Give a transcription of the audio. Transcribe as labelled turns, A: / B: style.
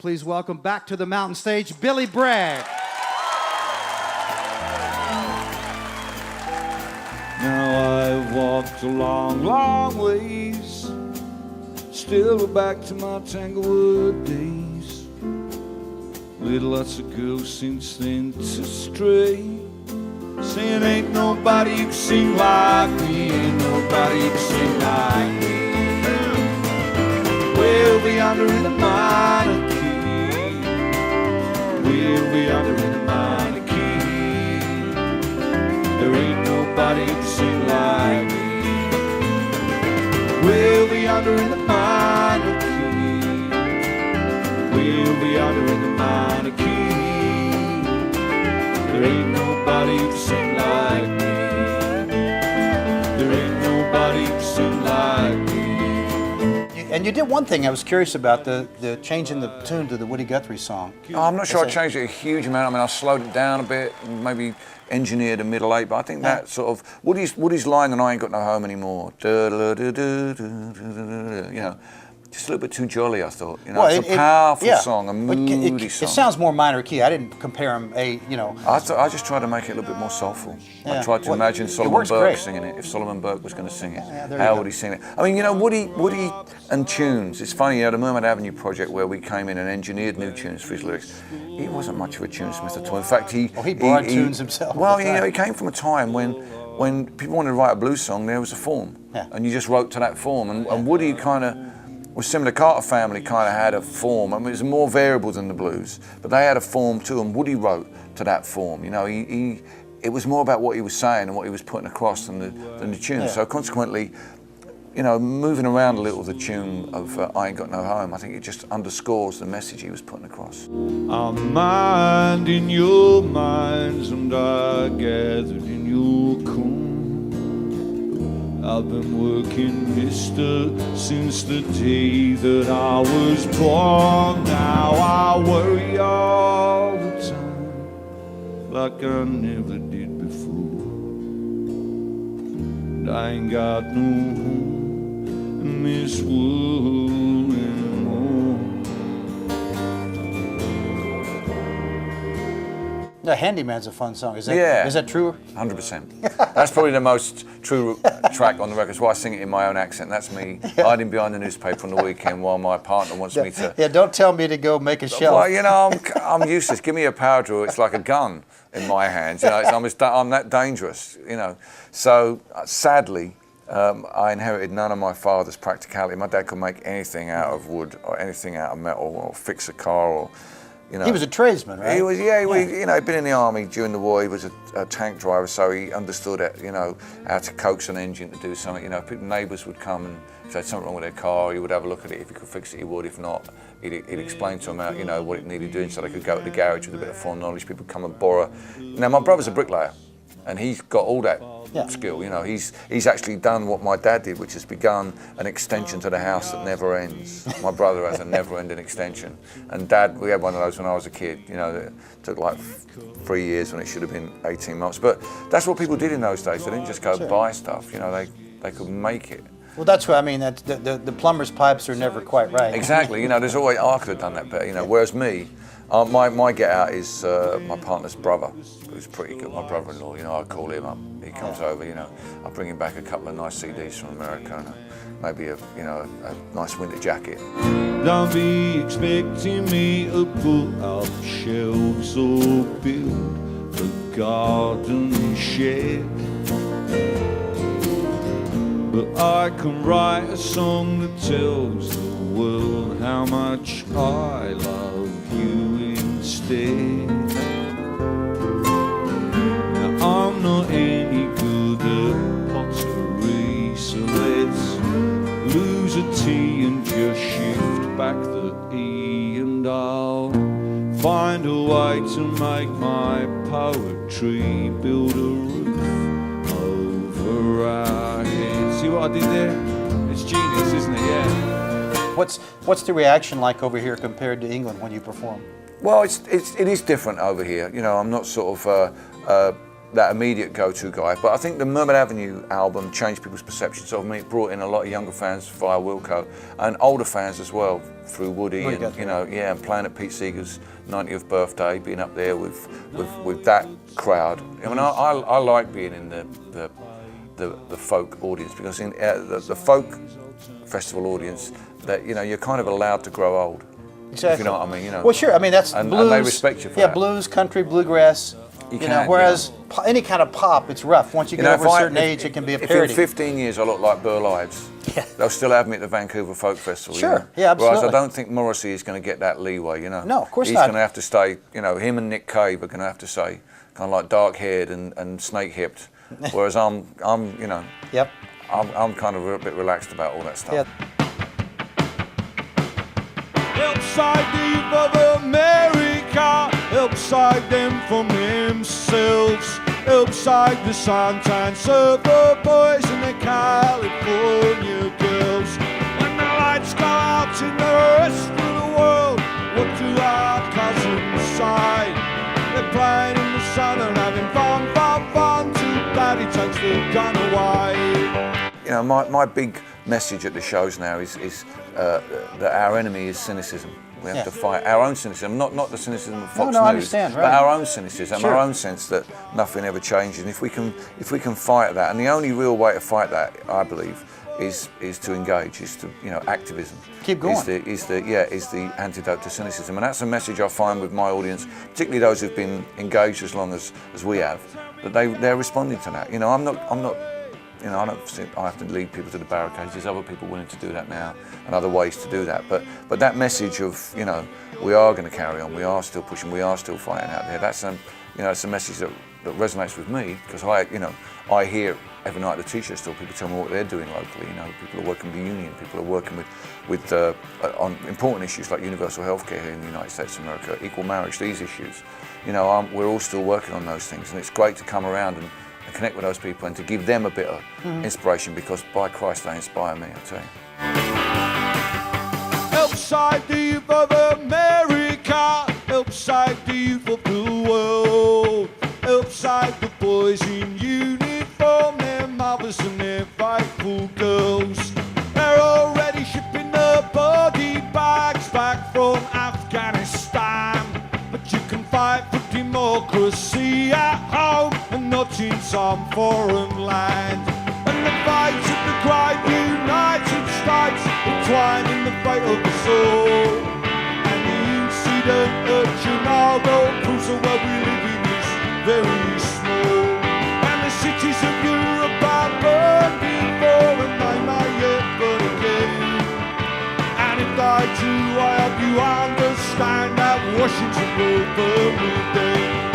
A: Please welcome back to the mountain stage, Billy Bragg.
B: Now I've walked a long, long ways, still back to my Tanglewood days. With lots of girls since then to stray, saying ain't nobody you can sing like me, ain't nobody you can sing like me. We'll be under in the minor key, we'll be under in the minor key. There ain't nobody you can sing like me. We'll be under in the minor key, we'll be under in the minor key. There ain't nobody who can sing like me. There ain't nobody who can sing like me.
C: And you did one thing I was curious about, the changing the tune to the Woody Guthrie song.
D: Oh, I'm not sure I changed it a huge amount. I mean, I slowed it down a bit, maybe engineered a middle eight, but I think that sort of Woody's line on I Ain't Got No Home Anymore, you know, just a little bit too jolly, I thought. You know,
C: Well,
D: it's a powerful song, a moody song.
C: It sounds more minor key. I didn't compare them, you know.
D: I just tried to make it a little bit more soulful.
C: Yeah.
D: I tried to imagine Solomon
C: works
D: Burke
C: great.
D: singing it. If Solomon Burke was going to sing it,
C: there you
D: how
C: go.
D: would he sing it? I mean, you know, Woody and tunes. It's funny, you know, the Mermaid Avenue project where we came in and engineered new tunes for his lyrics. He wasn't much of a tunesmith at all. In fact, he
C: borrowed tunes himself.
D: Well, you know, he came from a time when people wanted to write a blues song, there was a form, and you just wrote to that form. And Woody kind of was similar. Carter Family kind of had a form. I mean, it was more variable than the blues, but they had a form too, and Woody wrote to that form. You know, it was more about what he was saying and what he was putting across than the tune.
C: Yeah.
D: So consequently, you know, moving around a little the tune of I Ain't Got No Home, I think it just underscores the message he was putting across.
B: I'm minding your minds and I gathered in your corn. I've been working, mister, since the day that I was born. Now I worry all the time, like I never did before. And I ain't got no home in this world anymore.
C: The Handyman's a fun song. Is that true?
D: 100%. That's probably the most true track on the record. That's why I sing it in my own accent. That's me hiding behind the newspaper on the weekend while my partner wants me to.
C: Yeah, don't tell me to go make a shelf.
D: Well, you know, I'm useless. Give me a power drill. It's like a gun in my hands. You know, I'm that dangerous. You know, so sadly. I inherited none of my father's practicality. My dad could make anything out of wood or anything out of metal or fix a car or, you know.
C: He was a tradesman, right?
D: He was, you know, he'd been in the army during the war. He was a tank driver, so he understood it, you know, how to coax an engine to do something. You know, neighbours would come and if they had something wrong with their car, he would have a look at it. If he could fix it, he would. If not, he'd explain to them how, you know, what it needed doing so they could go to the garage with a bit of foreknowledge. People come and borrow. Now, my brother's a bricklayer, and he's got all that skill. You know, he's actually done what my dad did, which has begun an extension to the house that never ends. My brother has a never-ending extension, and Dad, we had one of those when I was a kid. You know, that took like 3 years when it should have been 18 months. But that's what people did in those days. They didn't just go buy stuff. You know, they could make it.
C: Well, that's what I mean. That the plumber's pipes are never quite right.
D: Exactly. You know, there's always I could have done that better. You know, whereas me. My get out is my partner's brother, who's pretty good. My brother-in-law, you know, I call him up. He comes over, you know. I bring him back a couple of nice CDs from America, and maybe a nice winter jacket.
B: Don't be expecting me to put up shelves or build a garden shed, but I can write a song that tells the world how much I love you instead. Now I'm not any good at pottery, so let's lose a T and just shift back the E, and I'll find a way to make my poetry build a roof over our heads. See what I did there? It's genius, isn't it? Yeah.
C: What's the reaction like over here compared to England when you perform?
D: Well, it is different over here. You know, I'm not sort of that immediate go-to guy. But I think the Mermaid Avenue album changed people's perceptions of me. It brought in a lot of younger fans via Wilco and older fans as well through Woody and and playing at Pete Seeger's 90th birthday, being up there with that crowd. I mean, I like being in the folk audience because in the folk festival audience, that you're kind of allowed to grow old.
C: Exactly.
D: If you know what I mean,
C: Well, sure. I mean, that's
D: and,
C: blues.
D: and they respect you for that.
C: Blues, country, bluegrass. Whereas any kind of pop, it's rough. Once you get over a certain age, it can be a parody.
D: If in 15 years I look like Burl Ives, they'll still have me at the Vancouver Folk Festival.
C: Sure. Yeah, absolutely.
D: Whereas I don't think Morrissey is going to get that leeway.
C: No, of course
D: He's
C: not.
D: going to have to stay. Him and Nick Cave are going to have to stay kind of like dark-haired and snake-hipped. Whereas I'm
C: Yep.
D: I'm kind of a bit relaxed about all that stuff.
C: Yeah.
B: Upside deep of America, upside them from themselves, upside the sunshine surfer boys and the California girls. When the lights go out in the rest of the world, what do our cousins say? They're playing in the sun and having fun, too bad he takes the gun away.
D: My big message at the shows now is that our enemy is cynicism. We have to fight our own cynicism, not the cynicism of Fox News,
C: I understand, right.
D: but our own cynicism,
C: Sure.
D: our own sense that nothing ever changes. And if we can fight that, and the only real way to fight that, I believe, is to engage, is to activism.
C: Keep going.
D: Is the antidote to cynicism, and that's a message I find with my audience, particularly those who've been engaged as long as we have, that they're responding to that. I'm not. I don't think I have to lead people to the barricades. There's other people willing to do that now, and other ways to do that. But that message of we are going to carry on, we are still pushing, we are still fighting out there. That's it's a message that resonates with me because I hear every night at the T-shirt store people tell me what they're doing locally. People are working with the union, people are working with on important issues like universal healthcare here in the United States of America, equal marriage, these issues. We're all still working on those things, and it's great to come around and connect with those people and to give them a bit of inspiration because by Christ they inspire me, I tell you.
B: Upside deep of America, upside deep of the world, upside the boys in uniform, their mothers and their faithful girls. They're already shipping the body bags back from Afghanistan, but you can fight for democracy at home and not in some foreign land. And the fight of the great United States entwined in the fate of us all. And the incident at Chernobyl proves that where we live in is very small. And the cities of Europe are burned before and they may yet burn again. And if they do, I hope you understand that Washington will burn with them.